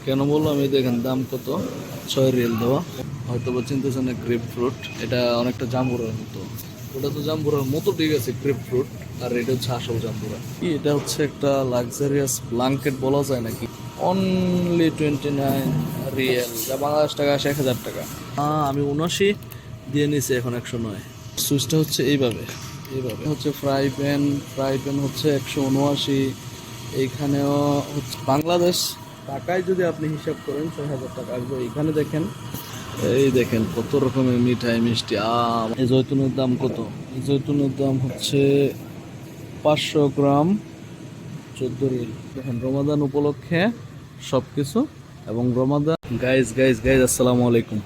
কেন বললাম এই দেখেন দাম কত, 6 রিয়াল দেওয়া। হয়তো বা চিনতেছেন না, গ্রেপ ফ্রুট। এটা অনেকটা জাম্বুরার মতো। ওটা তো জাম্বুরার মতো, ঠিক আছে, গ্রেপ ফ্রুট। আর এটা হচ্ছে আসল জাম্বুরা। কি এটা হচ্ছে একটা লাক্সারিয়াস ব্ল্যাঙ্কেট বলা যায় নাকি। অনলি 29 রিয়াল, যা বাংলাদেশ টাকা 1000 টাকা। আমি 79 দিয়ে নিছি, এখন 109। সুইচটা হচ্ছে এইভাবে, এইভাবে হচ্ছে ফ্রাই প্যান হচ্ছে 179। এইখানেও হচ্ছে বাংলাদেশ টাকায় যদি আপনি হিসাব করেন 6000 টাকা আসবে। এইখানে দেখেন, এই দেখেন কত রকমের মিঠাই, মিষ্টি, আম। এই জৈতুনের দাম কত? এই জৈতুনের দাম হচ্ছে 500 গ্রাম 14 রিয়াল। দেখেন রমাদান উপলক্ষে সব কিছু। এবং রমাদান, গাইজ গাইজ গাইজ আসসালামু আলাইকুম।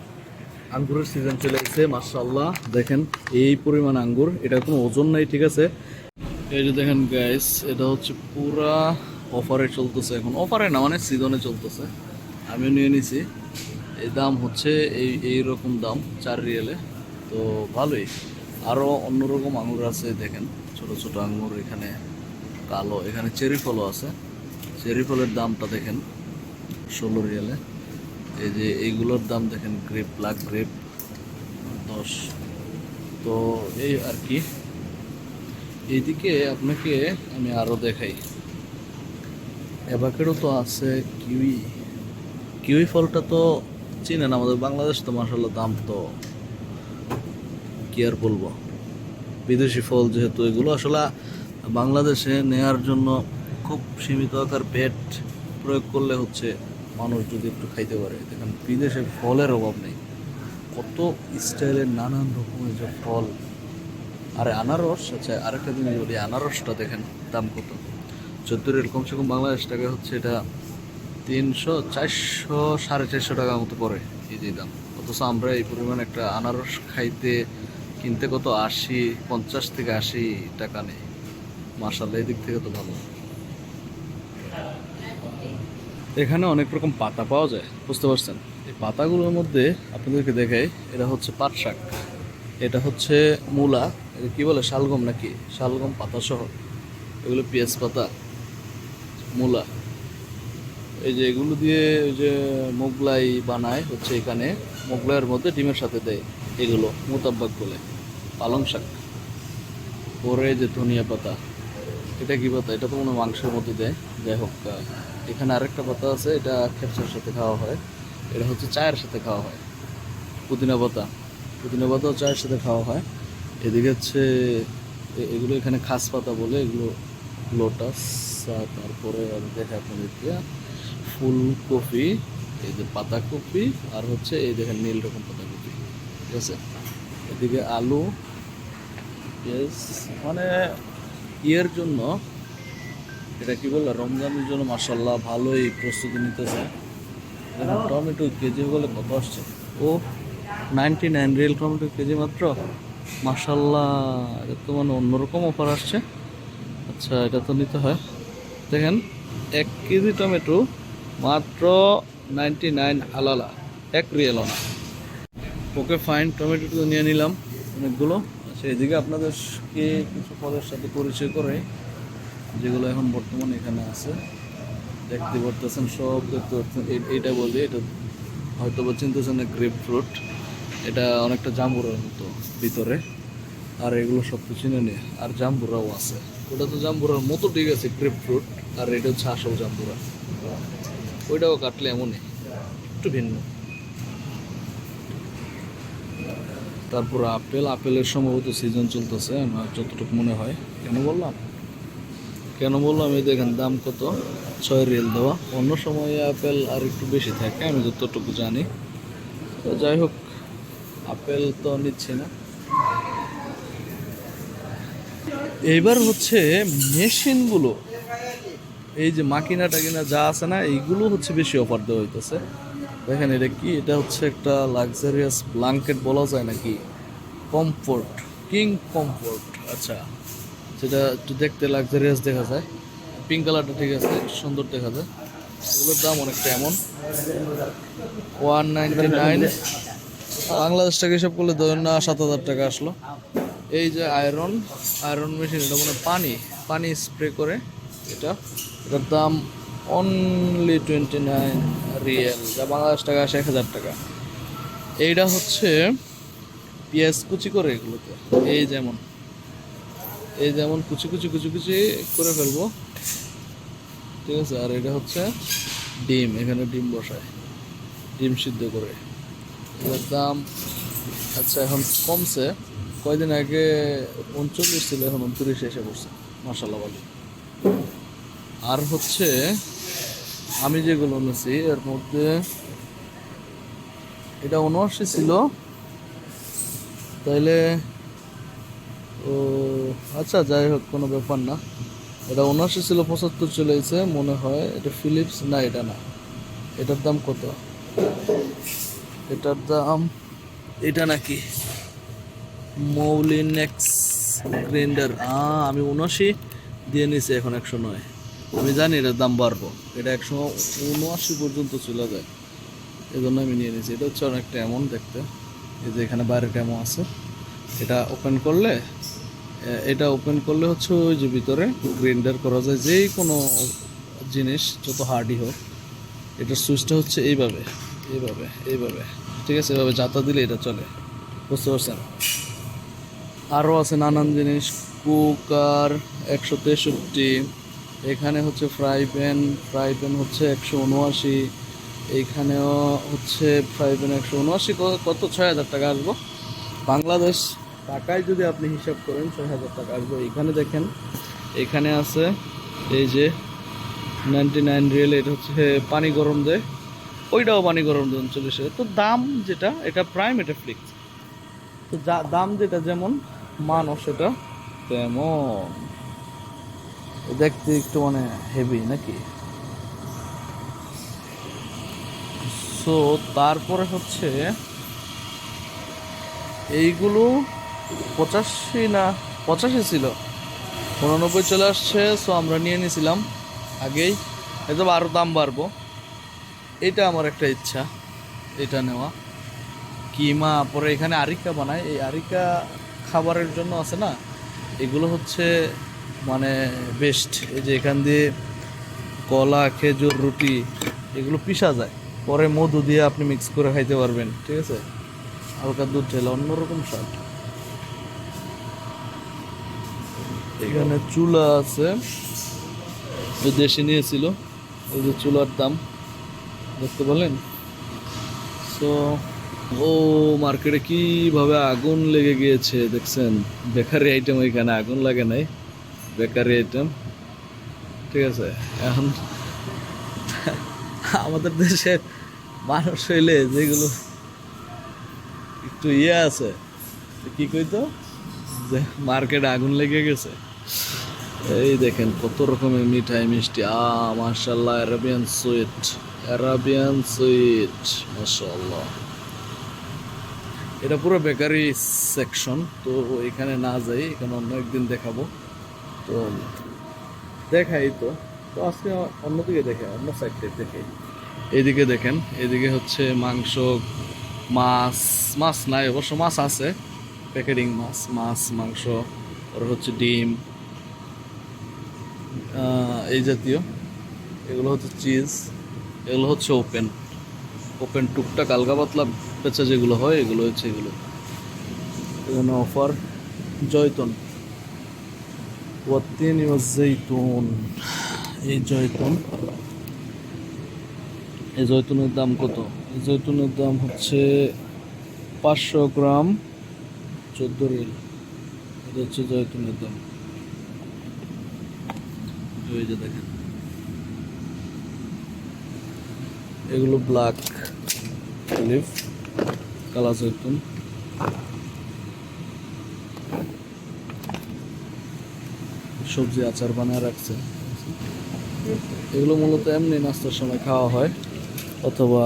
আঙ্গুরের সিজন চলে এসেছে, মাশাআল্লাহ। দেখেন এই পরিমাণ আঙ্গুর, এটা কোনো ওজন নাই, ঠিক আছে। এই যে দেখেন গাইস, এটা হচ্ছে পুরা অফারে চলতেছে। এখন অফারে না, মানে সিজনে চলতেছে। আমিও নিয়ে নিছি। এই দাম হচ্ছে এইরকম দাম, 4 রিয়ালে। তো ভালোই। আরও অন্যরকম আঙুর আছে, দেখেন ছোট ছোট আঙুর। এখানে কালো, এখানে চেরি ফলও আছে। চেরি ফলের দামটা দেখেন 16 রিয়ালে। এই যে এইগুলোর দাম দেখেন, গ্রেপ, ব্ল্যাক গ্রেপ 10। তো এই আর কি। এইদিকে আপনাকে আমি আরও দেখাই, অ্যাভোকাডো তো আছে, কিউই। কিউই ফলটা তো চিনেন, আমাদের বাংলাদেশ তো মাশাআল্লাহ দাম তো কি আর বলবো। বিদেশি ফল যেহেতু, এগুলো আসলে বাংলাদেশে নেয়ার জন্য খুব সীমিত আকার ভ্যাট প্রয়োগ করলে হচ্ছে মানুষ যদি একটু খাইতে পারে। দেখেন বিদেশে ফলের অভাব নেই, কত স্টাইলের নানান রকমের যে ফল। আর আনারস, আচ্ছা আরেকটা জিনিস বলি, আনারসটা দেখেন দাম কত, 14 রিয়াল। কমসে কম বাংলাদেশ টাকা হচ্ছে এটা 300, 400, 450 টাকার মতো পড়ে এই যে দাম। অথচ আমরা এই পরিমাণ একটা আনারস খাইতে কিনতে কত 80, 50 থেকে 80 টাকা নেই। মাশাআল্লাহ, এই দিক থেকে তো ভালো। এখানে অনেক রকম পাতা পাওয়া যায়, বুঝতে পারছেন। এই পাতাগুলোর মধ্যে আপনাদেরকে দেখাই, এটা হচ্ছে পাট শাক, এটা হচ্ছে মূলা, এটা কি বলে, শালগম নাকি, শালগম পাতা সহ। এগুলো পেঁয়াজ পাতা, মূলা। এই যে এগুলো দিয়ে ওই যে মোগলাই বানায় হচ্ছে এখানে, মোগলাইয়ের মধ্যে ডিমের সাথে দেয়। এগুলো মোতাব্বাক বলে। পালং শাক, পরে যে ধনিয়া পাতা, এটা কি পাতা, এটা তো মনে হয় মাংসের মধ্যে দেয়। যাই হোক, এখানে আরেকটা পাতা আছে, এটা খেপসার সাথে খাওয়া হয়, এটা হচ্ছে চায়ের সাথে খাওয়া হয়। পুদিনা পাতা, পুদিনা পাতাও চায়ের সাথে খাওয়া হয়। এদিকে হচ্ছে এগুলো এখানে খাস পাতা বলে, এগুলো লোটাস। তারপরে আমি দেখে আপনাদেরকে ফুলকপি, এই যে পাতাকপি, আর হচ্ছে এই দেখেন নীল রকম পাতাকপি, ঠিক আছে। এদিকে আলু, পেঁয়াজ, মানে ইয়ের জন্য, এটা কি বললো, রমজানের জন্য মাশাআল্লাহ ভালোই প্রস্তুতি নিতেছে। দেখেন টমেটো কেজি বলে কত আসছে, ও 99 রিয়াল টমেটো কেজি মাত্র। মাশাআল্লাহ, এটা তো মানে অন্যরকম অফার আসছে। আচ্ছা, এটা তো নিতে হয়। দেখেন 1 কেজি টমেটো মাত্র 99 হালালা, 1 রিয়ালও না। ওকে ফাইন, টমেটো তো নিয়ে নিলাম অনেকগুলো। আচ্ছা, এদিকে আপনাদেরকে কিছু ফলের সাথে পরিচয় করে, যেগুলো এখন বর্তমানে এখানে আছে। দেখতে পারতেছেন, সব দেখতে পাচ্ছেন। এইটা বলি, এটা হয়তো বা চিনতেছেন না, গ্রেপ ফ্রুট। এটা অনেকটা জাম্বুরার মতো ভিতরে। আর এগুলো সব তো চিনে নিয়ে, আর জাম্বুরাও আছে। ওটা তো জাম্বুরার মতো, ঠিক আছে, গ্রেপ ফ্রুট। আর এটা হচ্ছে আসল জাম্বুরা। ওইটাও কাটলে এমনই, একটু ভিন্ন। তারপর আপেলের সম্ভবত সিজন চলতেছে আমার যতটুকু মনে হয়। কেন বললাম এই দেখেন দাম কত, 6 রিয়াল দেওয়া। অন্য সময়ে আপেল আর একটু বেশি থাকে, আমি যতটুকু জানি। তো যাই হোক, আপেল তো নিচ্ছি না। এইবার হচ্ছে মেশিনগুলো, এই যে মাকিনা টাকিনা যা আছে না, এইগুলো হচ্ছে বেশি অফার দেওয়া হইতেছে। দেখেন এটা কি, এটা হচ্ছে একটা লাক্সারিয়াস ব্ল্যাঙ্কেট বলা যায় নাকি, কমফোর্ট, কিং কমফোর্ট। আচ্ছা, যেটা একটু দেখতে লাক্সারিয়াস দেখা যায়, পিঙ্ক কালারটা, ঠিক আছে, সুন্দর দেখা যায়। এগুলোর দাম অনেকটা এমন, 199। বাংলাদেশ টাকা হিসাব করলে ধরেন না 7000 টাকা আসলো। এই যে আয়রন মেশিন, এটা মানে পানি স্প্রে করে। এটার দাম অনলি 29 রিয়েল, যা বাংলাদেশ টাকা আসে 1,000 টাকা। এইটা হচ্ছে পেঁয়াজ কুচি করে এগুলোতে, এই যেমন কুচি কুচি কুচি কুচি করে ফেলবো, ঠিক আছে। আর এটা হচ্ছে ডিম, এখানে ডিম বসায়, ডিম সিদ্ধ করে। এটার দাম আচ্ছা এখন কমছে, কয়দিন আগে 39 ছিল, এখন 29 এসে পড়ছে, মাশাআল্লাহ ভালো। আর হচ্ছে আমি যেগুলো নিয়েছি এর মধ্যে এটা 79 ছিল, তাইলে ও আচ্ছা যাই হোক কোনো ব্যাপার না। এটা 79 ছিল, 75 চলে গেছে মনে হয়। এটা ফিলিপস না, এটা না। এটার দাম কত? এটার দাম এটা নাকি মৌলিনেক্স গ্রাইন্ডার, আমি 79 দিয়ে নিছি, এখন 109। আমি জানি এটার দাম বাড়বো, এটা 179 পর্যন্ত চলে যায়, এই জন্য আমি নিয়ে নিয়েছি। এটা হচ্ছে অনেকটা এমন দেখতে, এই যে এখানে বাইরেটা এমন আছে। এটা ওপেন করলে হচ্ছে ওই যে ভিতরে গ্রাইন্ডার করা যায় যে কোনো জিনিস, যত হার্ডই হোক। এটার সুইচটা হচ্ছে এইভাবে এইভাবে এইভাবে, ঠিক আছে, এভাবে যাতা দিলে এটা চলে, বুঝতে পারছেন। আরও আছে নানান জিনিস, কুকার 163, এখানে হচ্ছে ফ্রাই প্যান হচ্ছে 179, এইখানেও হচ্ছে ফ্রাই প্যান 179, কত 6,000 টাকা আসবো বাংলাদেশ টাকায়, যদি আপনি হিসাব করেন 6,000 টাকা আসবে। এইখানে দেখেন, এখানে আছে এই যে 99 রিয়েল, এটা হচ্ছে পানি গরম দেয়, ওইটাও পানি গরম দেয় 39। তো দাম যেটা, এটা প্রাইম, এটা ফ্লিক্স, তো দাম যেটা যেমন মানও সেটা তেমন। দেখতে একটু মানে হেভি নাকি। সো তারপরে হচ্ছে এইগুলো 85 না 85 ছিল, 89 চলে আসছে। সো আমরা নিয়ে নিয়েছিলাম আগেই, এটা আরও দাম বাড়বো। এটা আমার একটা ইচ্ছা, এটা নেওয়া। কিমা পরে এখানে আরিকা বানায়, এই আরিকা খাবারের জন্য আছে না, এগুলো হচ্ছে মানে বেস্ট। এই যে এখান দিয়ে কলা, খেজুর, রুটি এগুলো পিষা যায়, পরে মধু দিয়ে আপনি মিক্স করে খাইতে পারবেন, ঠিক আছে। হালকা দুধ ঢেলে অন্যরকম স্বাদ। এখানে চুলা আছে, দেশে নিয়েছিল, এই যে চুলার দাম দেখতে বলেন। সো ও মার্কেটে কিভাবে আগুন লেগে গিয়েছে দেখছেন। বেকারি আইটেম, ওইখানে আগুন লাগে নাই, বেকারি আইটেম, ঠিক আছে। এখন আমাদের দেশের মানুষ হইলে যেগুলো একটু আছে, কি কইতো যে মার্কেটে আগুন লেগে গেছে। এই দেখেন কত রকমের মিঠাই মিষ্টি, মাশাআল্লাহ, অ্যারাবিয়ান সুইট মাশাআল্লাহ। এটা পুরো বেকারি সেকশন, তো এখানে না যাই, এখানে অন্য একদিন দেখাবো। তো দেখাই তো তো আজকে অন্যদিকে দেখে, অন্য সাইডে দেখে। এইদিকে দেখেন, এদিকে হচ্ছে মাংস, মাছ নাই অবশ্য, মাছ আছে, প্যাকেটিং মাংস, আর হচ্ছে ডিম, এই জাতীয়। এগুলো হচ্ছে চিজ, এগুলো হচ্ছে ওপেন টুকটাক আলগা পাতলা পেঁচা যেগুলো হয়, এগুলো হচ্ছে এগুলো। এখানে অফার জয়তুন, ওয়াত্তিন ওয়াজ্জাইতুন, এই জয়তুনের দাম কত? এই জয়তুনের দাম হচ্ছে 500 গ্রাম 14 রিয়াল। এটা হচ্ছে জয়তুনের দাম, এই যে দেখেন। এগুলো ব্ল্যাক লিফ, কালা জয়তুন। সবজি আচার বানায় রাখছে, এগুলো মূলত এমনি নাস্তার সময় খাওয়া হয়, অথবা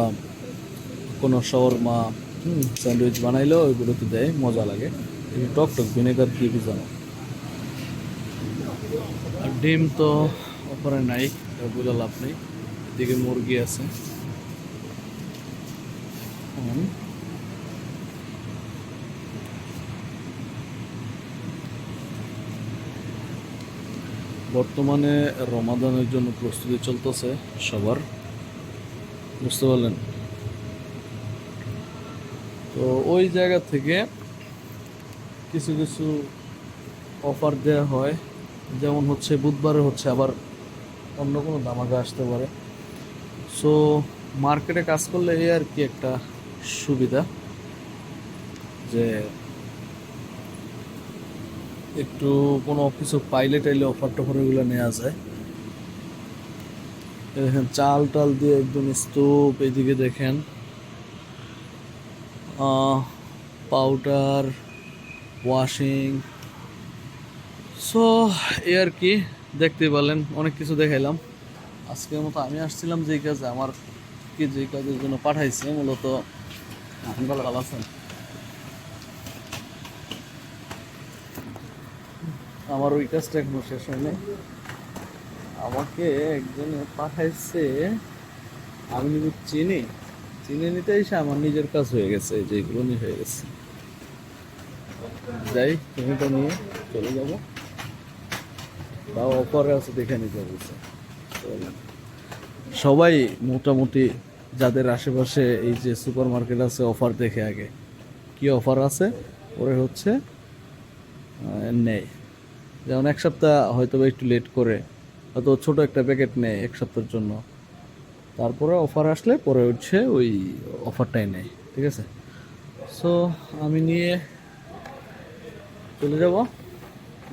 কোনো শওয়ারমা স্যান্ডউইচ বানাইলেও ওইগুলোতে দেয়, মজা লাগে। একটু টক ভিনেগার দিয়ে ভিজানো। আর ডিম তো ওপরে নাই, বলে লাভ নেই। এদিকে মুরগি আছে। বর্তমানে রমাদানের জন্য প্রস্তুতি চলতেছে সবার। বুঝতে পারলেন? তো ওই জায়গা থেকে কিছু কিছু অফার দেওয়া হয়, যেমন হচ্ছে বুধবারে হচ্ছে আবার অন্য কোনো ধামাকা আসতে পারে। সো মার্কেটে কাজ করলে এই আর কি একটা সুবিধা, যে একটু কোনো কিছু পাইলে টাইলে অফার টফার এগুলো নেওয়া যায়। এই দেখেন চাল টাল দিয়ে একদম স্তূপ, এদিকে দেখেন পাউডার, ওয়াশিং। সো এই আর কি, দেখতে পেলেন অনেক কিছু দেখাইলাম। আজকের মতো আমি আসছিলাম যেই কাজে, আমার কি যেই কাজের জন্য পাঠাইছে মূলত, ভালো আছেন, আমার ওই কাজটা এখনো শেষ হয়নি। আমাকে একজনে পাঠাইছে, আমি কিন্তু চিনি, চিনে নিতে এসে আমার নিজের কাজ হয়ে গেছে, যেগুলো নিয়ে হয়ে গেছে। যাই, তুমি তো নিয়ে চলে যাবো, তাও অফারে আছে দেখে নিতে বলছে। তো সবাই মোটামুটি যাদের আশেপাশে এই যে সুপার মার্কেট আছে, অফার দেখে আগে কি অফার আছে ওরে হচ্ছে নেয়। যেমন এক সপ্তাহ হয়তো বা একটু লেট করে, হয়তো ছোট একটা প্যাকেট নেয় এক সপ্তাহের জন্য, তারপরে অফার আসলে পরে হচ্ছে ওই অফারটাই নেয়, ঠিক আছে? সো আমি নিয়ে চলে যাব।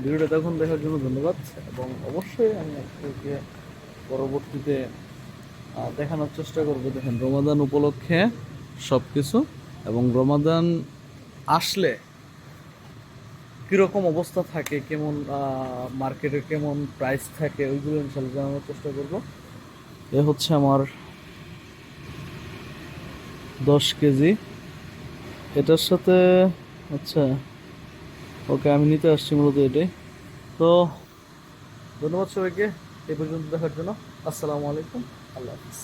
ভিডিওটা তখন দেখার জন্য ধন্যবাদ, এবং অবশ্যই আমি আপনাকে পরবর্তীতে দেখানোর চেষ্টা করব। দেখেন রমাদান উপলক্ষে সব কিছু, এবং রমাদান আসলে কীরকম অবস্থা থাকে, কেমন মার্কেটে কেমন প্রাইস থাকে, ওইগুলো ইনশাল্লাহ জানানোর চেষ্টা করব। এ হচ্ছে আমার 10 কেজি, এটার সাথে, আচ্ছা ওকে আমি নিতে আসছি মূলত এটাই। তো ধন্যবাদ সবাইকে এই পর্যন্ত দেখার জন্য। আসসালামু আলাইকুম, আল্লাহ হাফিজ।